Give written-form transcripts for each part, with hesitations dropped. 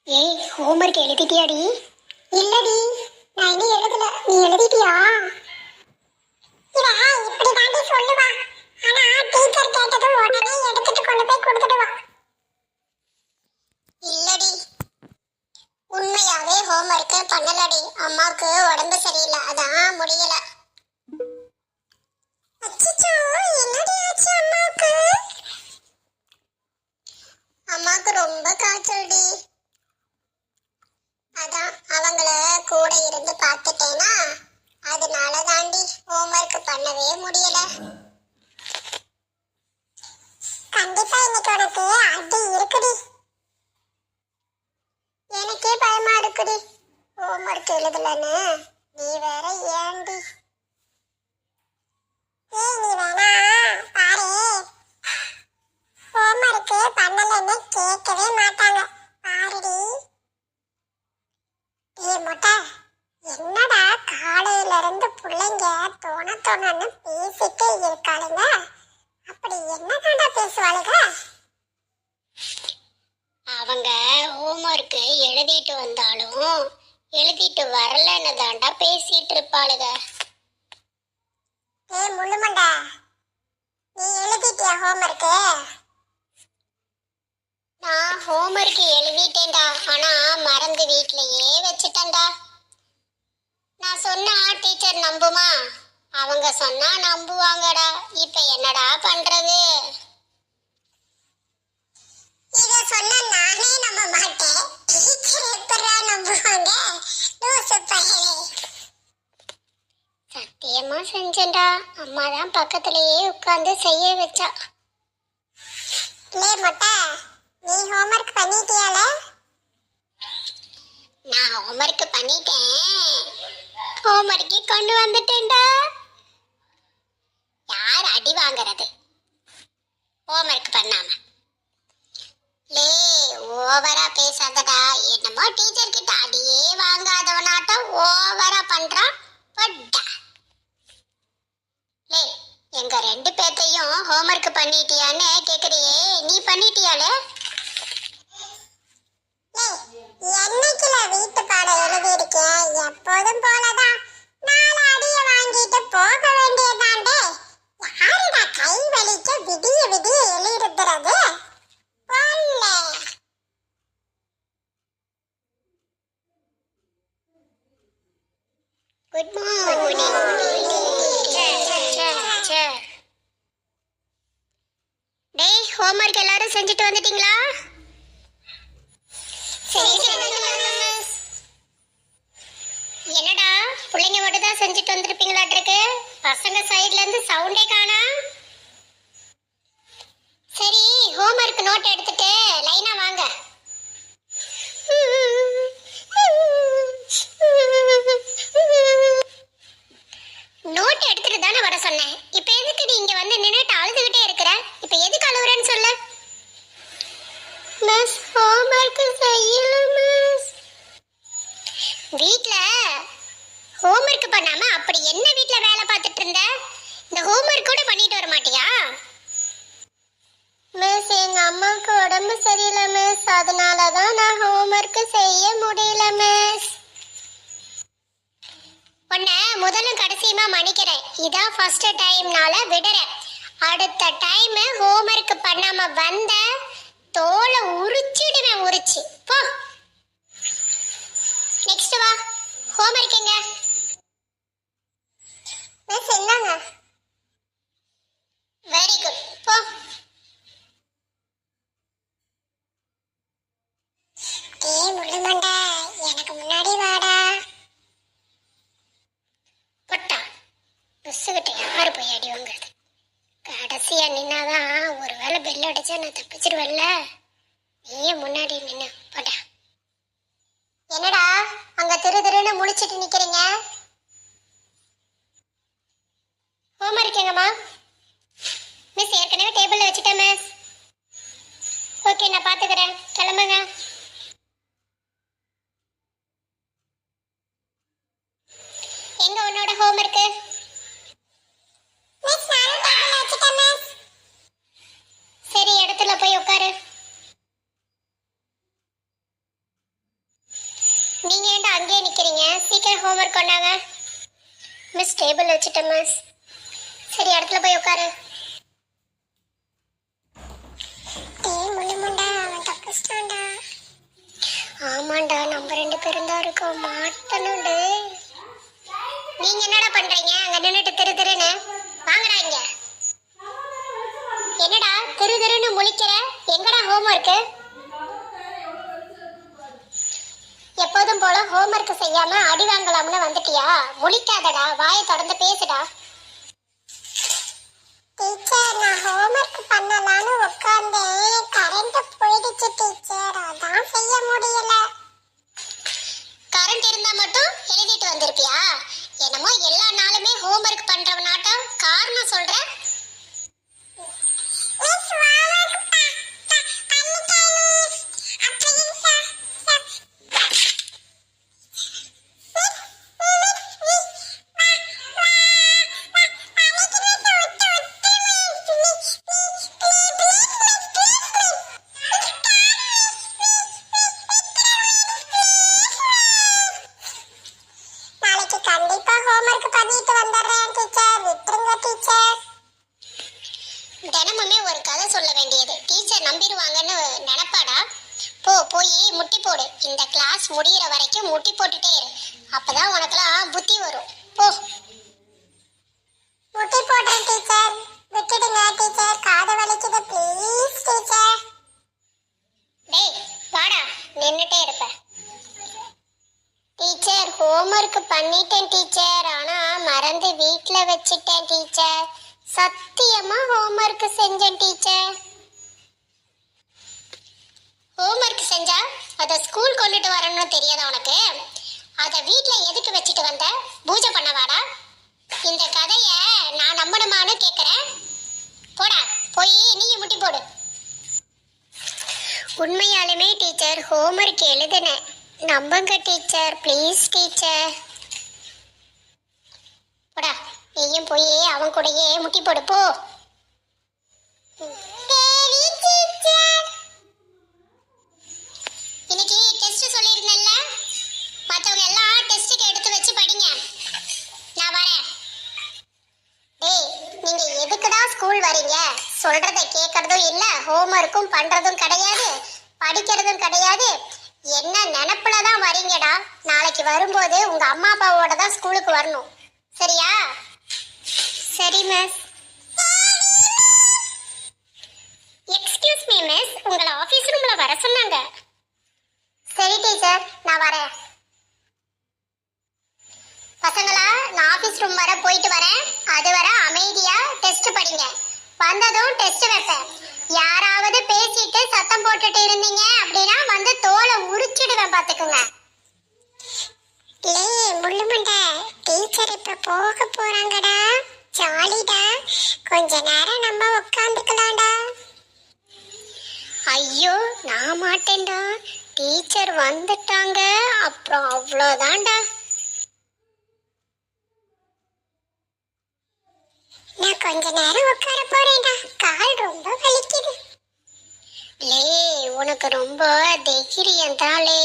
ஏய், ஹோம்ஒர்க் எழுதிட்டியாடி? இல்லடி, நான் இன்னும் எழுதல. நீ எழுதிட்டியா? இவ இப்படி தாண்டி சொல்லுவா. ஆனா டீச்சர் கேட்டதும் உடனே எடுத்துட்டு கொண்டு போய் கொடுத்துடுவா. இல்லடி, உண்மையாவே ஹோம்ஒர்க் பண்ணலடி. அம்மாவுக்கு உடம்பு சரியில்லை, அதான் முடியல. அச்சச்சோ, என்னடி ஆச்சு அம்மாவுக்கு? அம்மாவுக்கு ரொம்ப காய்ச்சல்டி. அதான் அவங்கள கூட இருந்து பார்த்துட்டேனா, அதனால தாண்டி ஹோம்ஒர்க் பண்ணவே முடியல. கண்டிப்பா இன்னைக்கு உனக்கு அடி இருக்குடி. எனக்கே பயமா இருக்குடி ஹோம்ஒர்க் எழுதலன்னு. நீ வேற ஏண்டி? ஏய், நீ வேணா பாரு, ஹோம்ஒர்க் பண்ணலன்னு கேட்கவே மாட்டாங்க. பாருடி. ஏய் மொட்டை, என்னடா காலையில இருந்து பிள்ளைங்க தோணன்னு பேசிட்டே இருக்காளுங்க. அப்படி என்னதாண்டா பேசுவாளுங்க? அவங்க ஹோம்ஒர்க் எழுதிட்டு வந்தாலும் எழுதிட்டு வரலன்னு தாண்டா பேசிட்டு இருப்பாளுங்க. ஏய் முள்ளுமண்டா, நீ எழுதிட்டியா ஹோம்ஒர்க்? நான் ஹோம்ஒர்க் எழுதிட்டேன்டா, ஆனா மறந்து வீட்லயே வச்சுட்டேன்டா. நான் சொன்னா டீச்சர் நம்புமா? அவங்க சொன்னா நம்புவாங்கடா. இப்ப என்னடா பண்றது? இத சொன்னா நானே நம்ப மாட்டேன், டீச்சர் எப்படா நம்புவாங்க? லூசு பையலே. சத்தியமா செஞ்சேன்டா. அம்மா தான் பக்கத்திலேயே உட்கார்ந்து செய்ய வச்சா. லே மொட்டை, நீ ஹோம்ஒர்க் பண்ணிட்டியால? நான் ஹோம்ஒர்க் பண்ணிட்டேன். ஹோம்ஒர்க்கே கொண்டு வந்துட்டேன்டா. யார் அடி வாங்குறது ஹோம்ஒர்க் பண்ணாம? லே, ஓவரா பேசாதடா. என்னமோ டீச்சர் கிட்ட அடியே வாங்காதவனாட்டம் ஓவரா பண்றான். பட்டா லே, எங்க ரெண்டு பேர்த்தையும் ஹோம்ஒர்க் பண்ணிட்டியான்னு கேக்குறியே, நீ பண்ணிட்டியால? என்னைக்குல வீட்டு பாடம் எழுதியிருக்கேன், எப்போதும் போலதான் 4 அடிய வாங்கிட்டு போக வேண்டியதாண்டே. யாருடா கை வலிக்க விடிய விடிய எழுதுறது? Good morning. டேய், ஹோம்ஒர்க் எல்லாரும் செஞ்சுட்டு வந்துட்டீங்களா? என்னடா பிள்ளைங்க மட்டும் தான் செஞ்சுட்டு வந்திருப்பீங்களாட்டிருக்கு. பசங்க சைடுல இருந்து சவுண்டே காணா. சரி, ஹோம்ஒர்க் நோட் எடுத்துட்டு லைனா வாங்க. நோட் எடுத்துட்டு தானே வர சொன்னேன். இப்ப எதுக்கு நீ இங்க வந்து நின்னுட்டு அழுதுகிட்டே இருக்கிற? இப்ப எதுக்கு அழுவுறேன்னு சொல்லு. மிஸ், ஹோம்ஒர்க் செய்யல மிஸ். வீட்ல ஹோம்ஒர்க் பண்ணாம அப்படி என்ன வீட்ல வேலை பார்த்துட்டு இருந்த? இந்த ஹோம்ஒர்க் கூட பண்ணிட்டு வர மாட்டியா? மிஸ், எங்க அம்மாவுக்கு உடம்பு சரியில்லை மிஸ், அதனால தான் நான் ஹோம்ஒர்க் செய்ய முடியல மிஸ். உன்னை முதலும் கடைசியுமா மன்னிக்கிறேன். இதான் ஃபர்ஸ்ட் டைம்னால விடுறேன். அடுத்த டைம் ஹோம்ஒர்க் பண்ணாம வந்த தோலை உரிச்சிடுவேன், உரிச்சு போ. நெக்ஸ்ட் வா. ஹோம்ஒர்க் எங்க? மிஸ் என்னங்க? வெரி குட், போ. ஏய் முள்ளுமண்டா, எனக்கு முன்னாடி வாடா. பட்டா, மிஸ் கிட்ட யாரு போய் அடி வாங்குறது? கடைசியா நின்னாதான் ஒரு வேளை பெல் அடிச்சா நான் தப்பிச்சிருவேன்ல. நீயே முன்னாடி நின்னு போட்டா. என்னடா அங்க திரு திருன்னு முழிச்சிட்டு நிக்கிறீங்க? ஹோம்ஒர்க் எங்கம்மா? மிஸ் ஏற்கனவே டேபிள்ல வச்சுட்டேன் மிஸ். ஓகே, நான் பாத்துக்கிறேன், கிளம்புங்க. எங்க உன்னோட ஹோம்ஒர்க்? மிஸ், நான் டேபிள்ல வச்சுட்டேன் மிஸ். சரி, இடத்துல போய் உட்காரு. ஹோம்ஒர்க் கொண்டாங்க. மிஸ் டேபிள் வச்சுட்டேன் மிஸ். சரி இடத்துல போய் உட்காரு. ஆமாண்டா, நம்ம 2 பேரும் தான் இருக்கோம். மாட்டணுண்டு. நீங்க என்னடா பண்றீங்க அங்க நின்னுட்டு திரு திருன்னு? வாங்கடா இங்க. என்னடா திரு திருன்னு முழிக்கிற? எங்கடா ஹோம்ஒர்க்? எப்போதும் போல ஹோம்ஒர்க் செய்யாம அடி வாங்கலாம்னு வந்துட்டியா? முழிக்காதடா, வாயை தொடர்ந்து பேசுடா. டீச்சர், நான் ஹோம்ஒர்க் பண்ணலாம்னு உட்கார்ந்தேன். கரண்ட் போயிடுச்சு டீச்சர், அதான் செய்ய முடியல. கரண்ட் இருந்தா மட்டும் எழுதிட்டு வந்திருப்பியா? என்னமோ எல்லா நாளுமே ஹோம்ஒர்க் பண்றவனாட்டம் காரணம் சொல்ற. தினமுமே ஒரு கதை சொல்ல வேண்டியது டீச்சர் நம்பிடுவாங்கன்னு நினைப்பாடா? போய் முட்டி போடு. இந்த கிளாஸ் முடியிற வரைக்கும் முட்டி போட்டுட்டே இரு. அப்பதான் உனக்கெல்லாம் புத்தி வரும். போ. முட்டி போடுறேன் டீச்சர். விட்டுடுங்க டீச்சர், காது வலிக்குது ப்ளீஸ் டீச்சர். டேய் வாடா, நின்னுட்டே இருப்ப. டீச்சர் ஹோம்ஒர்க் பண்ணிட்டேன் டீச்சர், ஆனா மறந்து வீட்ல வச்சிட்டேன் டீச்சர். சத்தியமா ஹோம்ஒர்க் செஞ்சேன் டீச்சர். ஹோம்ஒர்க் செஞ்சா அத ஸ்கூல் கொண்டுட்டு வரணும்னு தெரியாதா உனக்கு? அத வீட்ல எதுக்கு வச்சுட்டு வந்த? பூஜை பண்ணவாடா? இந்த கதைய நான் நம்பணுமான்னு கேக்குறேன். போடா, போய் நீங்க முட்டி போடு. உண்மையாலுமே டீச்சர் ஹோம்ஒர்க் எழுதுனேன். நம்புங்க டீச்சர், ப்ளீஸ் டீச்சர். போடா, நீயும் போய் அவன் கூடயே முட்டி போடு போ. இன்னைக்கு டெஸ்ட் சொல்லியிருந்தேன்ல, மற்றவங்க எல்லாம் டெஸ்ட்டுக்கு எடுத்து வச்சு படிங்க. நான் வரேன். டேய், நீங்க எதுக்குடா ஸ்கூல் வரீங்க? சொல்றத கேட்கறதும் இல்ல, ஹோம்ஒர்க்கும் பண்றதும் கிடையாது, படிக்கிறதும் கிடையாது. என்ன நினைப்புல தான் வரீங்கடா? நாளைக்கு வரும்போது உங்க அம்மா அப்பாவோட தான் ஸ்கூலுக்கு வரணும், சரியா? சரி மிஸ். எக்ஸ்கியூஸ் மீ மிஸ், உங்களை ஆபீஸ் ரூம்ல வர சொன்னாங்க. சரி டீச்சர், நான் வரேன். பசங்களா, நான் ஆபீஸ் ரூம் வர போயிட்டு வரேன். அதுவரை அமைதியா டெஸ்ட் படிங்க. வந்ததும் டெஸ்ட் வைப்பேன். யாராவது பேசிட்டு சத்தம் போட்டுட்டு இருந்தீங்க அப்படின்னா வந்து தோலை உரிச்சிடுவேன், பாத்துக்குங்க. முள்ளுமண்டை, டீச்சர் இப்ப போக போறாங்கடா. ஜாலிடா, கொஞ்ச நேரம் நம்ம உட்காந்துக்கலாம்டா. ஐயோ நான் மாட்டேன்டா, டீச்சர் வந்துட்டாங்க அப்புறம் அவ்வளோதான்டா. நான் கொஞ்ச நேரம் உட்கார போறேன்டா, கால் ரொம்ப வலிக்குது. லே, உனக்கு ரொம்ப தைரியம் தாலே.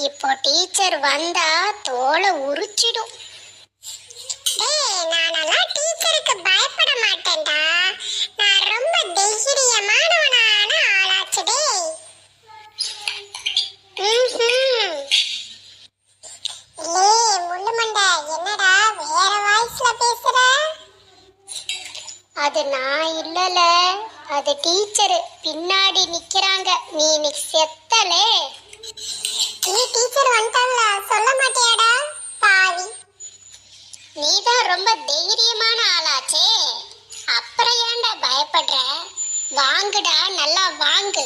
இப்போ டீச்சர் வந்தா தோலை உரிச்சிடும். நானெல்லாம் டீச்சருக்கு பயப்பட மாட்டேன்டா. நான் ரொம்ப தைரியமானவனான ஆளாச்சுடே. லே முள்ளுமண்டை, என்னடா வேற வாய்ஸ்ல பேசுற? அது நான் இல்லல, அது டீச்சர் பின்னாடி நிக்கிறாங்க. நீ செத்தலே. நீ டீச்சர் வந்துட்டாங்கள, சொல்ல மாட்டியாடா பாவி? நீதான் ரொம்ப தைரியமான ஆளாச்சே, அப்புறம் ஏன்டா பயப்படுற? வாங்குடா, நல்லா வாங்கு.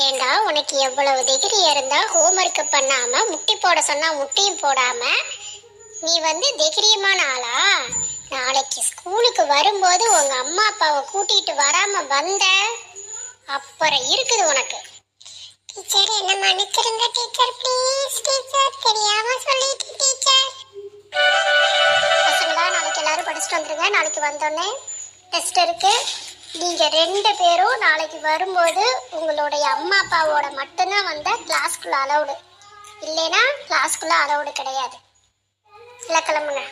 ஏண்டா உனக்கு எவ்வளவு தைரியம் இருந்தா ஹோம்ஒர்க் பண்ணாம முட்டி போட சொன்னா முட்டியும் போடாம நீ வந்து தைரியமான ஆளா? நாளைக்கு ஸ்கூலுக்கு வரும்போது உங்க அம்மா அப்பாவை கூட்டிட்டு வராம வந்த அப்புறம் இருக்குது உனக்கு. டீச்சர் என்ன மன்னிச்சிடுங்க டீச்சர், ப்ளீஸ் டீச்சர், தெரியாம சொல்லிட்டு டீச்சர். பசங்களா, நாளைக்கு எல்லாரும் படிச்சுட்டு வந்துருங்க. நாளைக்கு வந்தோடனே டெஸ்ட் இருக்கு. நீங்க 2 பேரும் நாளைக்கு வரும்போது உங்களுடைய அம்மா அப்பாவோட மட்டும்தான் வந்த கிளாஸ்க்குள்ள அலவுடு. இல்லைன்னா கிளாஸ்க்குள்ள அலோடு கிடையாது. இல்லை கிளம்புங்க.